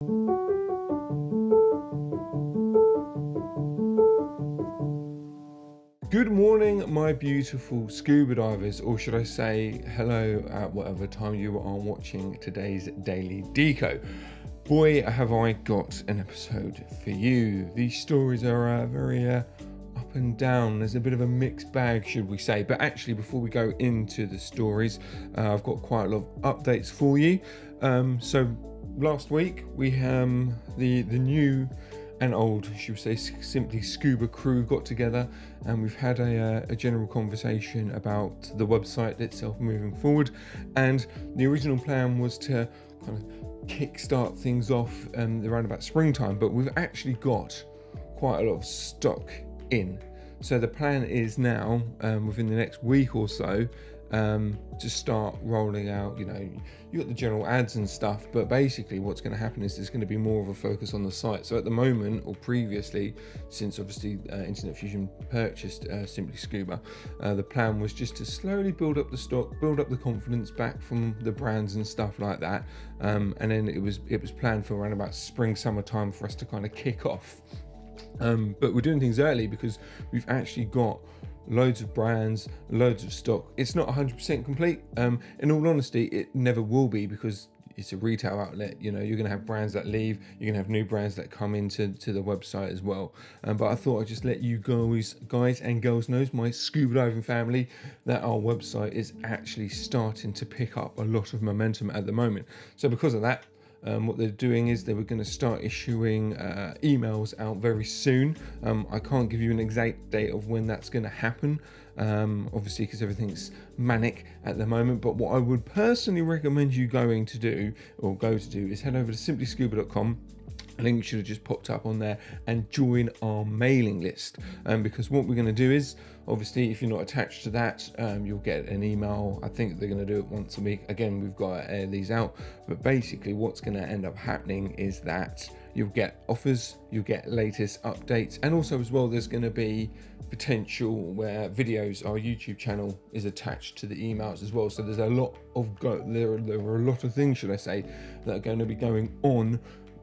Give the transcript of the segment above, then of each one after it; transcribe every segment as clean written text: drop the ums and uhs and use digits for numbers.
Good morning, my beautiful scuba divers, or should I say hello at whatever time you are watching today's daily Deco. Boy, have I got an episode for you. These stories are very up and down. There's a bit of a mixed bag, should we say. But actually, before we go into the stories, I've got quite a lot of updates for you. So last week we the new and old, should we say, Simply Scuba crew got together, and we've had a general conversation about the website itself moving forward. And the original plan was to kind of kickstart things off around about springtime, but we've actually got quite a lot of stock in. So the plan is now, within the next week or so, to start rolling out, you got the general ads and stuff, but basically what's going to happen is there's going to be more of a focus on the site. So at the moment, or previously, since obviously Internet Fusion purchased Simply Scuba, the plan was just to slowly build up the stock, build up the confidence back from the brands and stuff like that, and then it was planned for around about spring, summertime for us to kind of kick off. But we're doing things early because we've actually got loads of brands, loads of stock. It's not 100% complete. In all honesty, it never will be, because it's a retail outlet. You're going to have brands that leave, you're going to have new brands that come into the website as well. But I thought I'd just let you guys and girls know, my scuba diving family, that our website is actually starting to pick up a lot of momentum at the moment. So because of that, what they're doing is they were going to start issuing emails out very soon. I can't give you an exact date of when that's going to happen, obviously because everything's manic at the moment. But what I would personally recommend you go to do is head over to simplyscuba.com. A link should have just popped up on there, and join our mailing list, because what we're going to do is, obviously, if you're not attached to that, you'll get an email. I think they're going to do it once a week. Again, we've got to air these out, but basically what's going to end up happening is that you'll get offers, you'll get latest updates, and also as well there's going to be potential where videos, our YouTube channel is attached to the emails as well. So there's a lot of there are a lot of things, should I say, that are going to be going on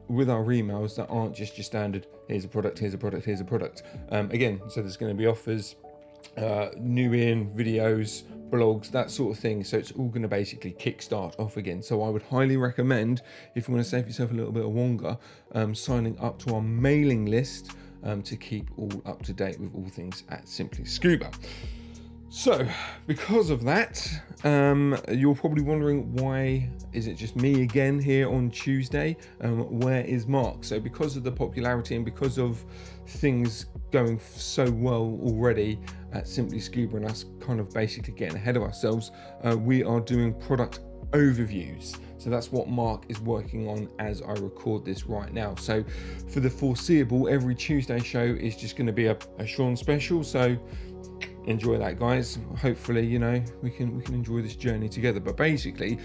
with our emails that aren't just your standard here's a product, here's a product, here's a product. Again, so there's going to be offers, new videos, blogs, that sort of thing. So it's all going to basically kickstart off again. So I would highly recommend, if you want to save yourself a little bit of longer, signing up to our mailing list to keep all up to date with all things at Simply Scuba. So because of that, you're probably wondering, why is it just me again here on Tuesday? Where is Mark? So because of the popularity and because of things going so well already at Simply Scuba and us kind of basically getting ahead of ourselves, we are doing product overviews. So that's what Mark is working on as I record this right now. So for the foreseeable, every Tuesday show is just going to be a Shaun special. So enjoy that, guys. Hopefully, we can enjoy this journey together. But basically,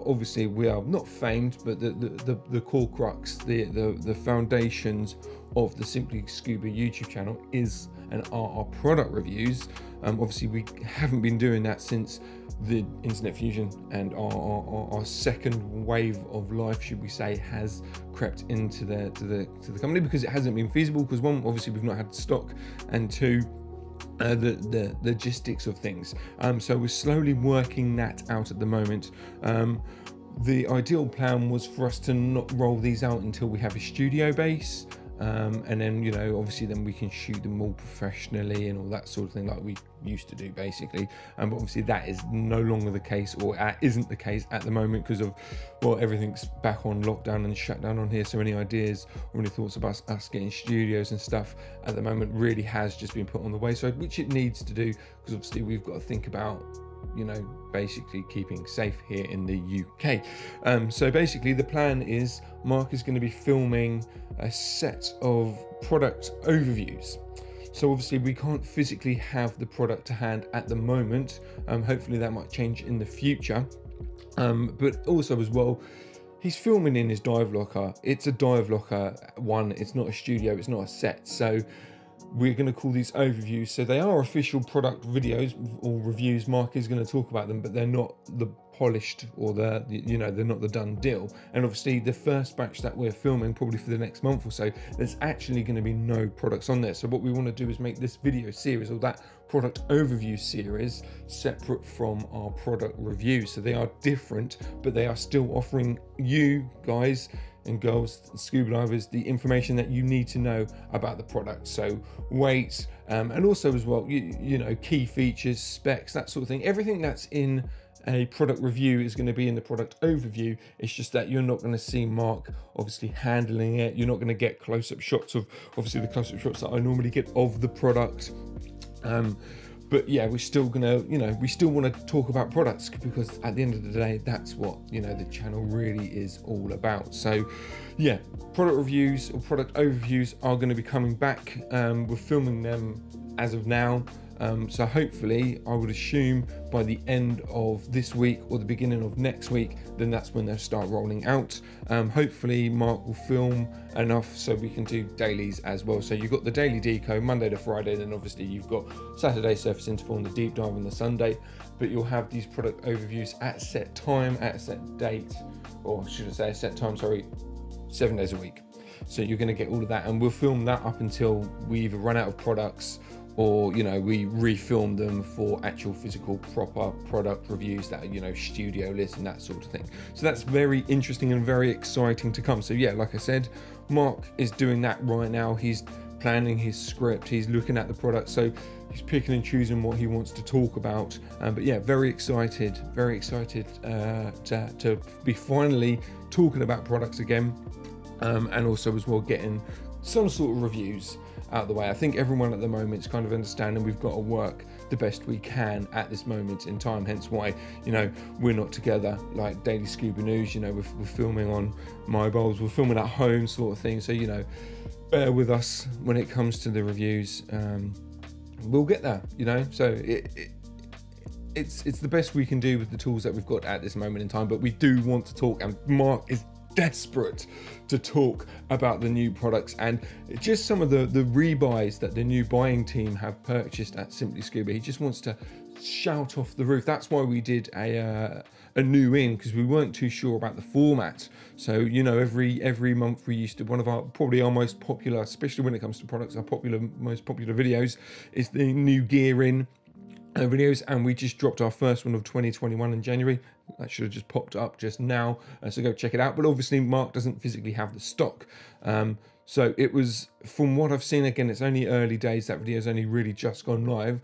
obviously, we are not famed, but the core crux, the foundations of the Simply Scuba YouTube channel is and are our product reviews. Obviously, we haven't been doing that since the Internet Fusion and our second wave of life, should we say, has crept into the company, because it hasn't been feasible. Because one, obviously, we've not had stock, and two, the logistics of things. So we're slowly working that out at the moment. The ideal plan was for us to not roll these out until we have a studio base, and then obviously then we can shoot them all professionally and all that sort of thing like we used to do, basically. But obviously that is no longer the case, or isn't the case at the moment, because of, well, everything's back on lockdown and shut down on here. So any ideas or any thoughts about us getting studios and stuff at the moment really has just been put on the wayside, which it needs to do, because obviously we've got to think about basically keeping safe here in the UK. So basically the plan is Mark is going to be filming a set of product overviews. So obviously we can't physically have the product to hand at the moment. Hopefully that might change in the future. But also as well, he's filming in his dive locker. It's a dive locker one. It's not a studio. It's not a set. So we're going to call these overviews. So they are official product videos or reviews. Mark is going to talk about them, but they're not the polished, or you know, they're not the done deal. And obviously the first batch that we're filming, probably for the next month or so, there's actually going to be no products on there. So what we want to do is make this video series, or that product overview series, separate from our product reviews. So they are different, but they are still offering you guys and girls, scuba divers, the information that you need to know about the product. So weight, and also as well, you know, key features, specs, that sort of thing. Everything that's in a product review is going to be in the product overview. It's just that you're not going to see Mark obviously handling it. You're not going to get close-up shots of, obviously, the close-up shots that I normally get of the product. But yeah, we're still gonna, you know, we still want to talk about products, because at the end of the day, that's what, you know, the channel really is all about. So yeah, product reviews or product overviews are going to be coming back. We're filming them as of now. So hopefully, I would assume by the end of this week or the beginning of next week, then that's when they'll start rolling out. Hopefully Mark will film enough so we can do dailies as well. So you've got the daily Deco Monday to Friday, then obviously you've got Saturday surface interval and the deep dive on the Sunday, but you'll have these product overviews at set time, at a set date, or should I say a set time, sorry, 7 days a week. So you're going to get all of that, and we'll film that up until we either run out of products, or, you know, we refilm them for actual physical proper product reviews that are, you know, studio list and that sort of thing. So that's very interesting and very exciting to come. So yeah, like I said, Mark is doing that right now. He's planning his script, he's looking at the product, so he's picking and choosing what he wants to talk about. But yeah, very excited to be finally talking about products again, and also as well getting some sort of reviews out of the way. I think everyone at the moment is kind of understanding we've got to work the best we can at this moment in time, hence why, you know, we're not together like Daily Scuba News. You know, we're filming on mobiles, we're filming at home sort of thing, so, you know, bear with us when it comes to the reviews. We'll get there, you know, so it's the best we can do with the tools that we've got at this moment in time. But we do want to talk, and Mark is desperate to talk about the new products and just some of the rebuys that the new buying team have purchased at Simply Scuba. He just wants to shout off the roof. That's why we did a new in, because we weren't too sure about the format. So, you know, every month we used to, one of our, probably our most popular, especially when it comes to products, our most popular videos is the new gear in videos, and we just dropped our first one of 2021 in January. That should have just popped up just now, so go check it out. But obviously Mark doesn't physically have the stock, so it was, from what I've seen, again, it's only early days, that video's only really just gone live,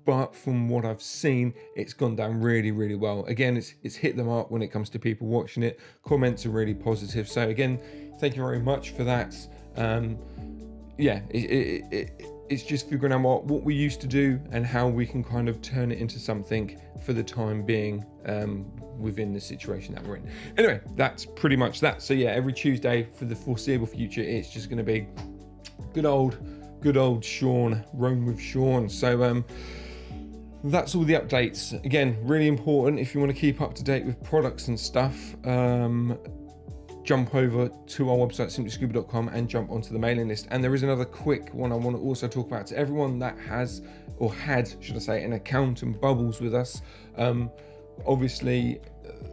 but from what I've seen, it's gone down really, really well. Again, it's hit the mark when it comes to people watching it. Comments are really positive, so again, thank you very much for that. Yeah, it's just figuring out what we used to do and how we can kind of turn it into something for the time being, within the situation that we're in. Anyway, that's pretty much that. So yeah, every Tuesday for the foreseeable future, it's just going to be good old Shaun, roam with Shaun. So that's all the updates. Again, really important, if you want to keep up to date with products and stuff, jump over to our website simplyscuba.com and jump onto the mailing list. And there is another quick one I want to also talk about to everyone that has, or had, should I say, an account in Bubbles with us. Obviously,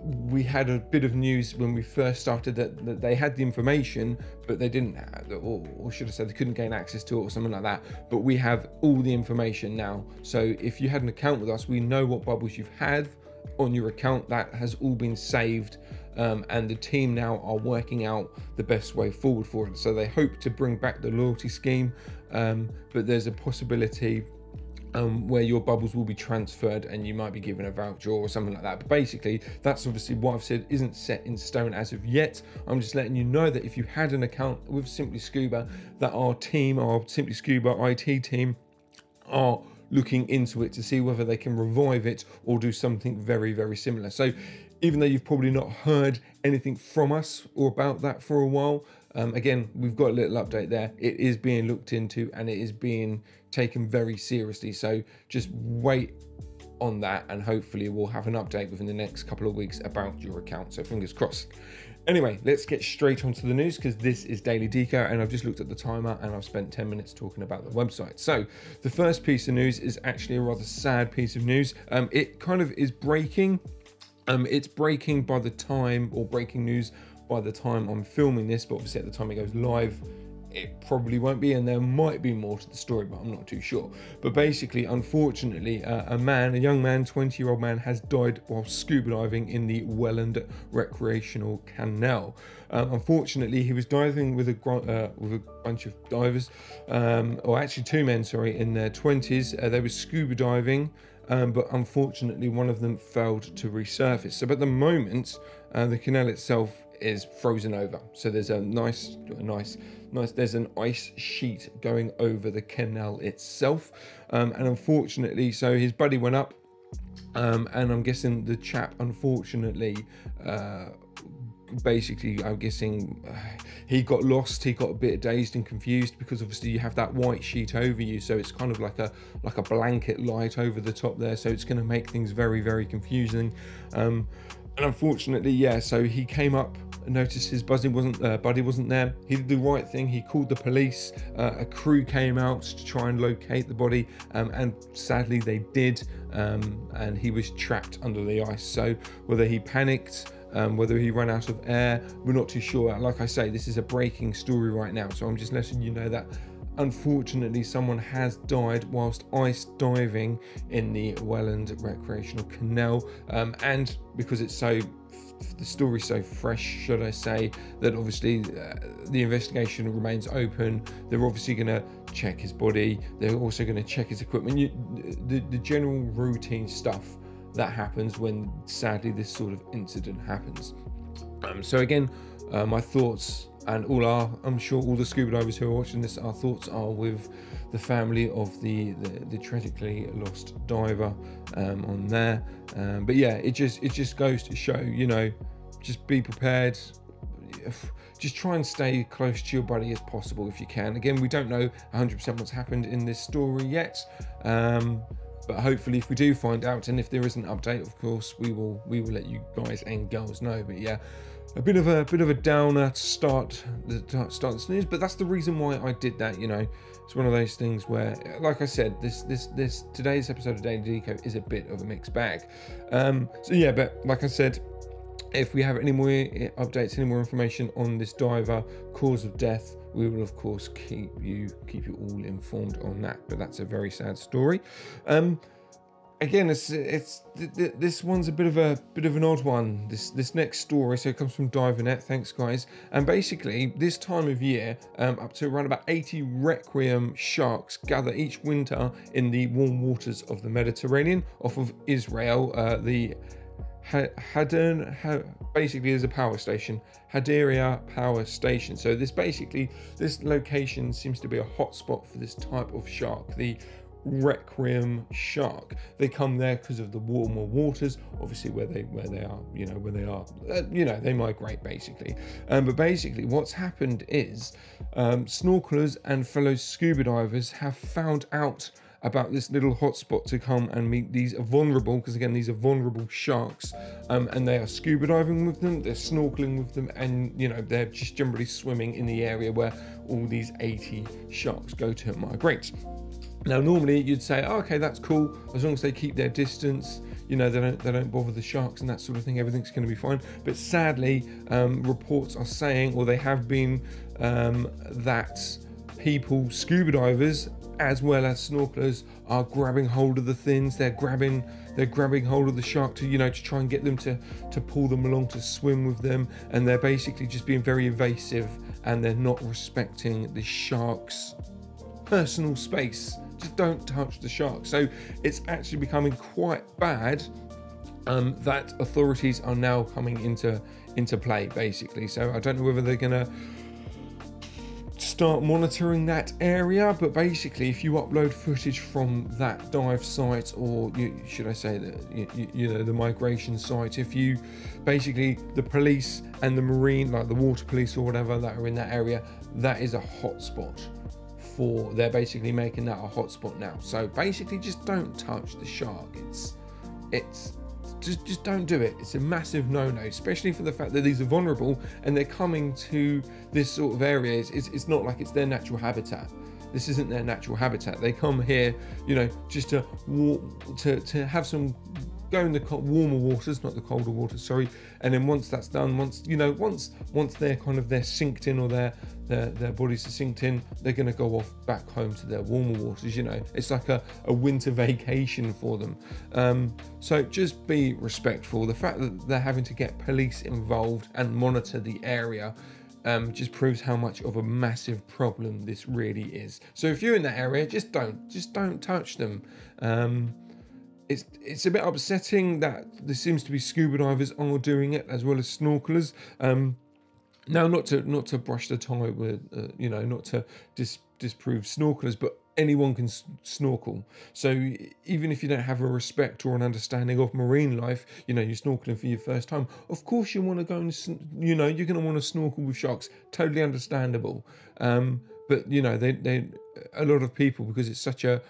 we had a bit of news when we first started that they had the information, but they didn't, or should I say, they couldn't gain access to it or something like that. But we have all the information now. So if you had an account with us, we know what bubbles you've had on your account. That has all been saved, and the team now are working out the best way forward for it. So they hope to bring back the loyalty scheme, but there's a possibility where your bubbles will be transferred and you might be given a voucher or something like that. But basically, that's obviously what I've said isn't set in stone as of yet. I'm just letting you know that if you had an account with Simply Scuba, that our team, our Simply Scuba IT team, are looking into it to see whether they can revive it or do something very, very similar. So even though you've probably not heard anything from us or about that for a while, again, we've got a little update there. It is being looked into and it is being taken very seriously. So just wait on that, and hopefully we'll have an update within the next couple of weeks about your account. So fingers crossed. Anyway, let's get straight onto the news, because this is Daily Deco, and I've just looked at the timer and I've spent 10 minutes talking about the website. So the first piece of news is actually a rather sad piece of news. It kind of is breaking. It's breaking by the time, or breaking news by the time I'm filming this, but obviously at the time it goes live, it probably won't be, and there might be more to the story, but I'm not too sure. But basically, unfortunately, a young man, 20-year-old man, has died while scuba diving in the Welland recreational canal. Unfortunately, he was diving with a bunch of divers, or actually 2 men, sorry, in their 20s. They were scuba diving, but unfortunately, one of them failed to resurface. So at the moment, the canal itself is frozen over. So there's there's an ice sheet going over the canal itself, and unfortunately, so his buddy went up, and I'm guessing the chap, unfortunately, basically, I'm guessing he got lost. He got a bit dazed and confused, because obviously you have that white sheet over you, so it's kind of like a blanket light over the top there, so it's going to make things very, very confusing. And unfortunately, yeah, so he came up, noticed his buddy wasn't there. He did the right thing. He called the police. A crew came out to try and locate the body, and sadly they did, and he was trapped under the ice. So whether he panicked, whether he ran out of air, we're not too sure. Like I say, this is a breaking story right now, so I'm just letting you know that unfortunately someone has died whilst ice diving in the Welland recreational canal, and because it's the story's so fresh, should I say, that obviously the investigation remains open. They're obviously going to check his body. They're also going to check his equipment. The general routine stuff that happens when, sadly, this sort of incident happens. So again, my thoughts, and I'm sure all the scuba divers who are watching this, our thoughts are with the family of the tragically lost diver on there. But yeah, it just goes to show, you know, just be prepared. Just try and stay close to your buddy as possible if you can. Again, we don't know 100% what's happened in this story yet, but hopefully, if we do find out, and if there is an update, of course, we will let you guys and girls know. But yeah, a bit of a downer to start this news, but that's the reason why I did that. You know, it's one of those things where, like I said, this today's episode of Daily Deco is a bit of a mixed bag. So yeah, but like I said, if we have any more updates, any more information on this diver, cause of death, we will of course keep you all informed on that. But that's a very sad story. Again, this one's a bit of an odd one. This next story, so it comes from Diver.net. Thanks, guys. And basically, this time of year, up to around about 80 requiem sharks gather each winter in the warm waters of the Mediterranean off of Israel. The basically is a power station, Hadaria Power Station. So this location seems to be a hotspot for this type of shark, the requiem shark. They come there because of the warmer waters, obviously where they are, they migrate basically. But basically what's happened is snorkelers and fellow scuba divers have found out about this little hotspot to come and meet these vulnerable, because again, these are vulnerable sharks, and they are scuba diving with them, they're snorkeling with them, and you know, they're just generally swimming in the area where all these 80 sharks go to migrate. Now, normally you'd say, oh, okay, that's cool, as long as they keep their distance, you know, they don't bother the sharks and that sort of thing, everything's going to be fine. But sadly, reports are saying, or they have been, that people, scuba divers, as well as snorkelers, are grabbing hold of the fins. They're grabbing hold of the shark to try and get them to pull them along to swim with them, and they're basically just being very evasive, and they're not respecting the shark's personal space. Just don't touch the shark. So it's actually becoming quite bad, that authorities are now coming into play basically. So I don't know whether they're gonna start monitoring that area, but basically if you upload footage from that dive site, or should I say that the migration site, if you basically, the police and the marine, like the water police or whatever that are in that area, that is a hotspot they're basically making that a hotspot now. So basically just don't touch the shark. It's just don't do it. It's a massive no-no, especially for the fact that these are vulnerable and they're coming to this sort of area. It's not like it's their natural habitat. This isn't their natural habitat. They come here, just to walk, to have some go in the warmer waters, not the colder waters, sorry. And then once that's done, once they're kind of, they're synced in, or their bodies are synced in, they're going to go off back home to their warmer waters. You know, it's like a winter vacation for them. So just be respectful. The fact that they're having to get police involved and monitor the area just proves how much of a massive problem this really is. So if you're in that area, just don't touch them. It's a bit upsetting that there seems to be scuba divers are doing it, as well as snorkelers. Now, not to brush the tie with, you know, not to disprove snorkelers, but anyone can snorkel. So even if you don't have a respect or an understanding of marine life, you know, you're snorkeling for your first time, of course you want to go and, you know, you're going to want to snorkel with sharks. Totally understandable. But you know, a lot of people, because it's such a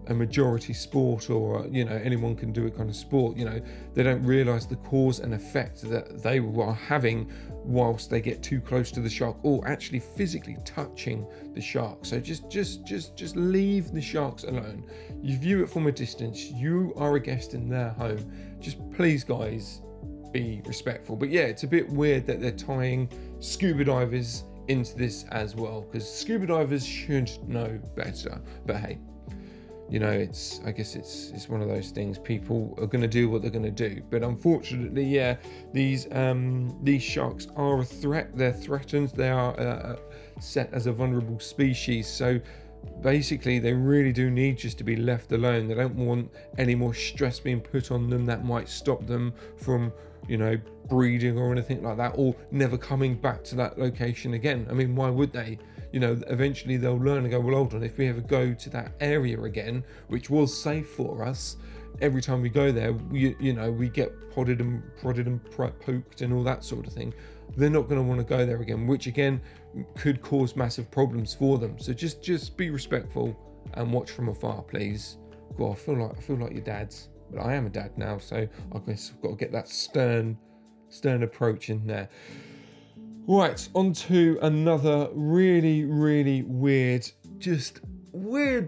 majority sport, or you know, anyone can do it kind of sport, you know, they don't realize the cause and effect that they are having whilst they get too close to the shark, or actually physically touching the shark. So just leave the sharks alone. You view it from a distance. You are a guest in their home. Just please, guys, be respectful. But yeah, it's a bit weird that they're tying scuba divers into this as well, because scuba divers should know better. But hey, you know, I guess it's one of those things. People are going to do what they're going to do. But unfortunately, yeah, these sharks are a threat. They're threatened. They are set as a vulnerable species. So basically, they really do need just to be left alone. They don't want any more stress being put on them that might stop them from, you know, breeding or anything like that, or never coming back to that location again. I mean, why would they? You know, eventually they'll learn and go, well, hold on, if we ever go to that area again, which was safe for us, every time we go there, you know, we get prodded and poked and all that sort of thing. They're not going to want to go there again, which again could cause massive problems for them. So just be respectful and watch from afar, please. God, I feel like your dad's, but I am a dad now, so I guess I've got to get that stern approach in there. Right, on to another really weird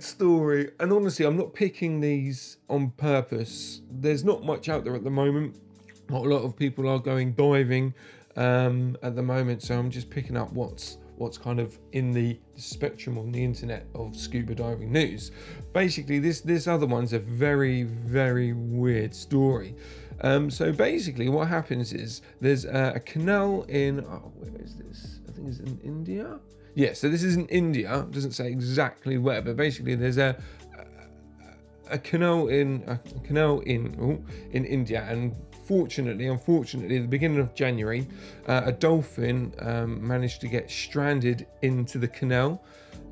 story. And honestly, I'm not picking these on purpose. There's not much out there at the moment. Not a lot of people are going diving at the moment, so I'm just picking up what's kind of in the spectrum on the internet of scuba diving news. Basically, this other one's a very weird story. So basically what happens is there's a canal in, where is this? I think it's in India. Yeah, so this is in India. It doesn't say exactly where, but basically there's a canal in India, and unfortunately, at the beginning of January, a dolphin managed to get stranded into the canal.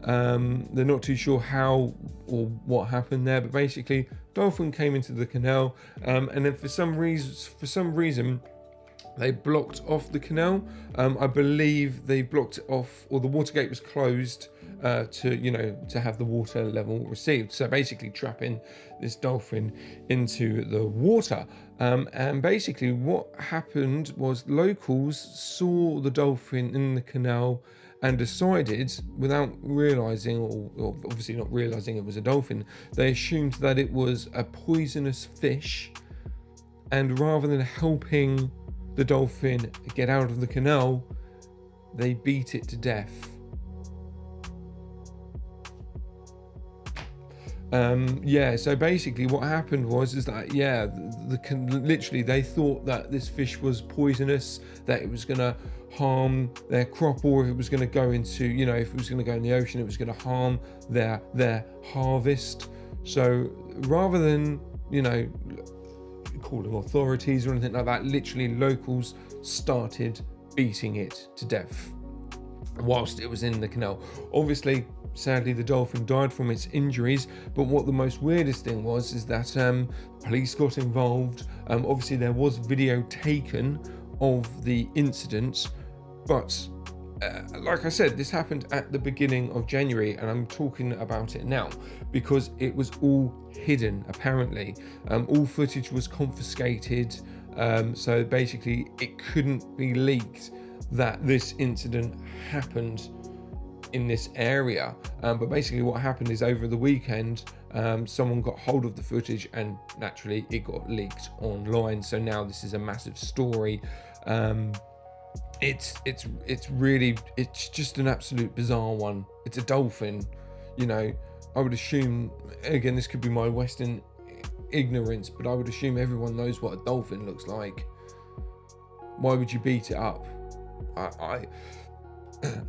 They're not too sure how or what happened there, but basically, dolphin came into the canal, and then for some reason, they blocked off the canal. I believe they blocked it off, or the water gate was closed to have the water level received. So basically, trapping this dolphin into the water. And basically, what happened was locals saw the dolphin in the canal and decided, without realizing, or obviously not realizing it was a dolphin, they assumed that it was a poisonous fish, and rather than helping the dolphin get out of the canal, they beat it to death. So basically what happened was that literally they thought that this fish was poisonous, that it was going to harm their crop, or if it was going to go into, if it was going to go in the ocean, it was going to harm their harvest. So rather than, calling authorities or anything like that, literally locals started beating it to death whilst it was in the canal. Obviously, sadly, the dolphin died from its injuries, but what the most weirdest thing was is that police got involved. Obviously, there was video taken of the incident, but like I said, this happened at the beginning of January, and I'm talking about it now because it was all hidden, apparently. All footage was confiscated, so basically it couldn't be leaked that this incident happened in this area. But basically what happened is over the weekend, someone got hold of the footage and naturally it got leaked online. So now this is a massive story. It's just an absolute bizarre one. It's a dolphin, you know. I would assume, again, this could be my Western ignorance, but I would assume everyone knows what a dolphin looks like. Why would you beat it up?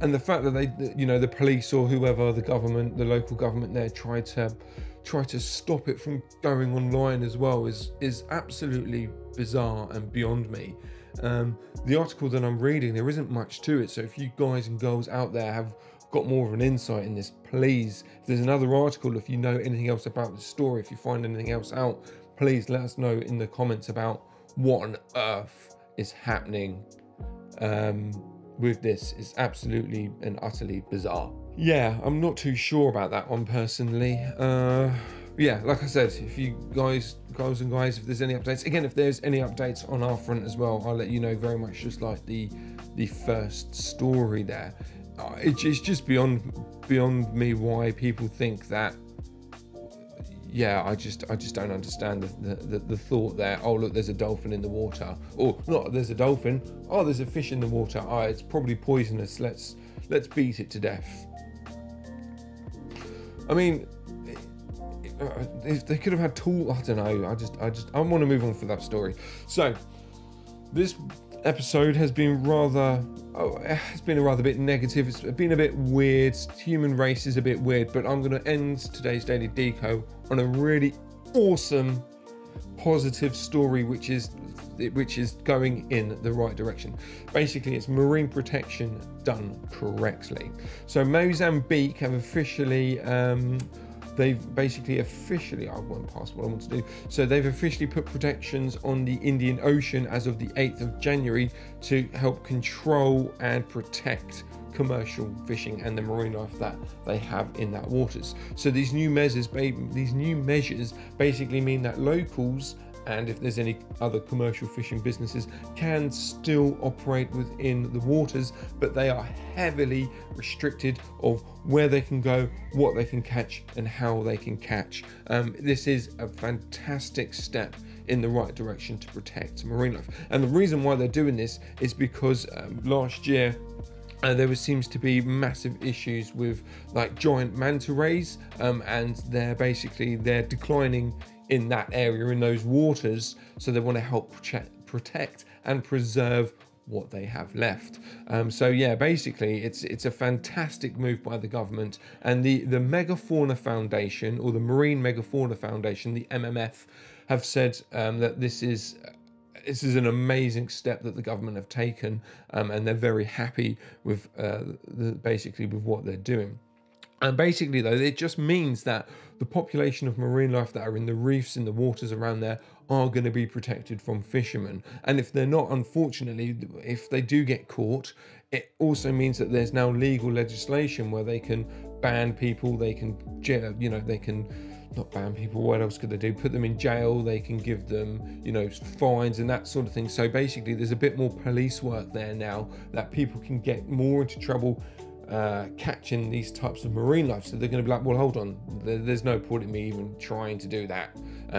And the fact that they, you know, the police or whoever, the government, the local government there tried to stop it from going online as well is absolutely bizarre and beyond me. The article that I'm reading, there isn't much to it, so if you guys and girls out there have got more of an insight in this, please, if there's another article, if you know anything else about the story, if you find anything else out, please let us know in the comments about what on earth is happening with this. It's absolutely and utterly bizarre. Yeah, I'm not too sure about that one personally. Yeah, like I said, if you girls and guys, if there's any updates, again, if there's any updates on our front as well, I'll let you know, very much just like the first story there. It's just beyond me why people think that. Yeah, I just don't understand the thought there. Oh, look, there's a dolphin in the water. Or not, there's a dolphin. Oh, there's a fish in the water. Oh, it's probably poisonous. Let's beat it to death. I mean, if they could have had tools, I don't know. I want to move on for that story. So this episode has been it's been a rather bit negative. It's been a bit weird. Human race is a bit weird, but I'm going to end today's Daily Deco on a really awesome, positive story, which is going in the right direction. Basically, it's marine protection done correctly. So Mozambique have officially they've basically officially, I went past what I want to do. So they've officially put protections on the Indian Ocean as of the 8th of January to help control and protect commercial fishing and the marine life that they have in that waters. So these new measures basically mean that locals, and if there's any other commercial fishing businesses, can still operate within the waters, but they are heavily restricted of where they can go, what they can catch, and how they can catch. This is a fantastic step in the right direction to protect marine life. And the reason why they're doing this is because last year there seems to be massive issues with like giant manta rays, and they're declining in that area, in those waters, so they want to help protect and preserve what they have left. So yeah, basically it's a fantastic move by the government, and the Megafauna Foundation, or the Marine Megafauna Foundation, the MMF, have said that this is an amazing step that the government have taken, and they're very happy with basically with what they're doing. And basically, though, it just means that the population of marine life that are in the reefs, in the waters around there, are going to be protected from fishermen. And if they're not, unfortunately, if they do get caught, it also means that there's now legal legislation where they can ban people, they can, you know, they can not ban people, what else could they do? Put them in jail, they can give them, you know, fines and that sort of thing. So basically, there's a bit more police work there now that people can get more into trouble catching these types of marine life. So they're going to be like, well, hold on, there's no point in me even trying to do that,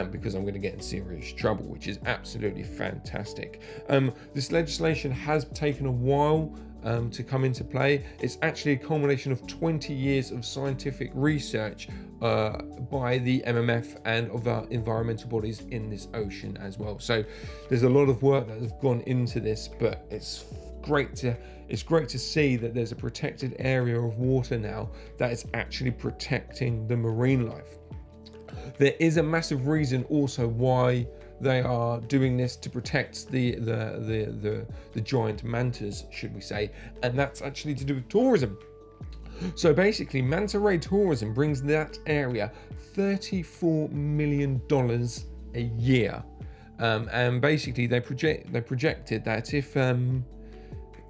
because I'm going to get in serious trouble, which is absolutely fantastic. This legislation has taken a while to come into play. It's actually a culmination of 20 years of scientific research by the MMF and of our environmental bodies in this ocean as well. So there's a lot of work that has gone into this, but it's great to see that there's a protected area of water now that is actually protecting the marine life. There is a massive reason also why they are doing this, to protect the giant mantas, should we say, and that's actually to do with tourism. So basically, manta ray tourism brings that area $34 million a year, and basically they projected that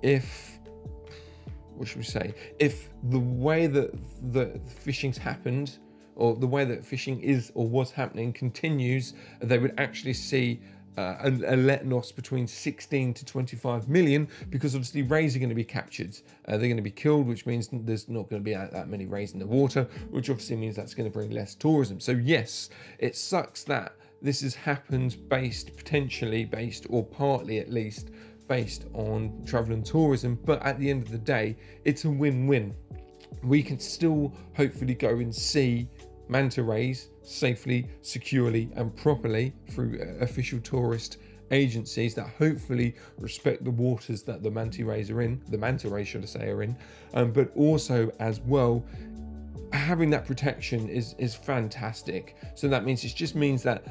if what should we say, if the way that the fishing's happened, or the way that fishing is or was happening continues, they would actually see a let loss between 16 to 25 million, because obviously rays are going to be captured. They're going to be killed, which means there's not going to be that many rays in the water, which obviously means that's going to bring less tourism. So yes, it sucks that this has happened potentially based, or partly at least, based on travel and tourism, but at the end of the day, it's a win-win. We can still hopefully go and see manta rays safely, securely and properly through official tourist agencies that hopefully respect the waters that the manta rays are in, but also as well, having that protection is fantastic. So that means, it just means that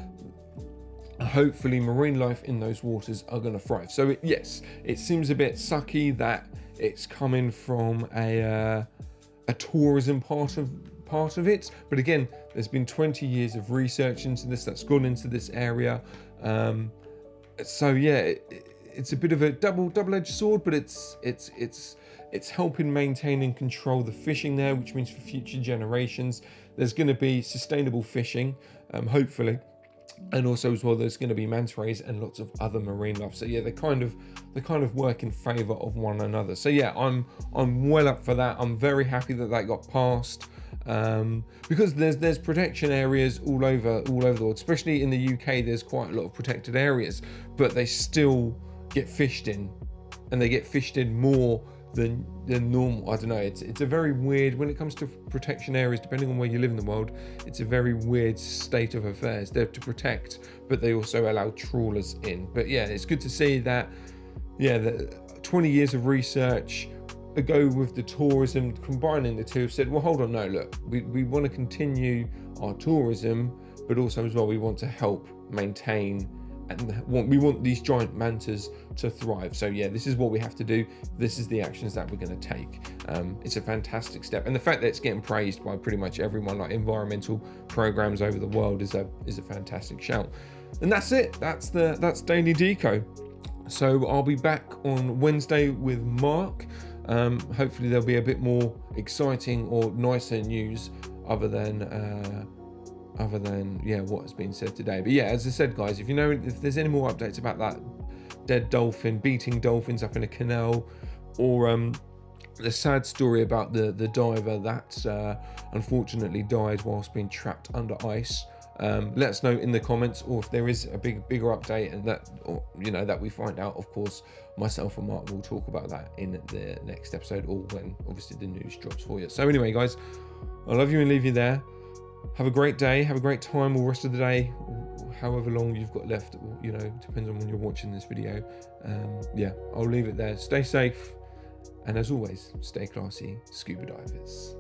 hopefully marine life in those waters are going to thrive. So yes, it seems a bit sucky that it's coming from a tourism part of it, but again, there's been 20 years of research into this that's gone into this area. So yeah, it's a bit of a double-edged sword, but it's helping maintain and control the fishing there, which means for future generations there's going to be sustainable fishing, hopefully. And also as well, there's going to be manta rays and lots of other marine life. So yeah, they kind of work in favor of one another. So yeah, I'm well up for that. I'm very happy that got passed, because there's protection areas all over the world, especially in the UK. There's quite a lot of protected areas, but they still get fished in, and they get fished in more than normal. I don't know, it's a very weird, when it comes to protection areas, depending on where you live in the world, it's a very weird state of affairs. They're to protect, but they also allow trawlers in. But yeah, it's good to see that, yeah, the 20 years of research ago with the tourism, combining the two, have said, well, hold on, no, look, we want to continue our tourism, but also as well, we want to help maintain, and we want these giant mantas to thrive. So yeah, this is what we have to do. This is the actions that we're going to take. It's a fantastic step, and the fact that it's getting praised by pretty much everyone, like environmental programs over the world, is a fantastic shout. And that's it. That's Daily Deco. So I'll be back on Wednesday with Mark. Hopefully there'll be a bit more exciting or nicer news other than yeah, what has been said today. But yeah, as I said, guys, if there's any more updates about that dead dolphin beating dolphins up in a canal, or the sad story about the diver that unfortunately died whilst being trapped under ice, let us know in the comments, or if there is a bigger update and that we find out, of course, myself and Mark will talk about that in the next episode, or when obviously the news drops for you. So anyway, guys, I love you and leave you there. Have a great day, have a great time, or rest of the day, however long you've got left, depends on when you're watching this video. Yeah, I'll leave it there. Stay safe, and as always, stay classy, scuba divers.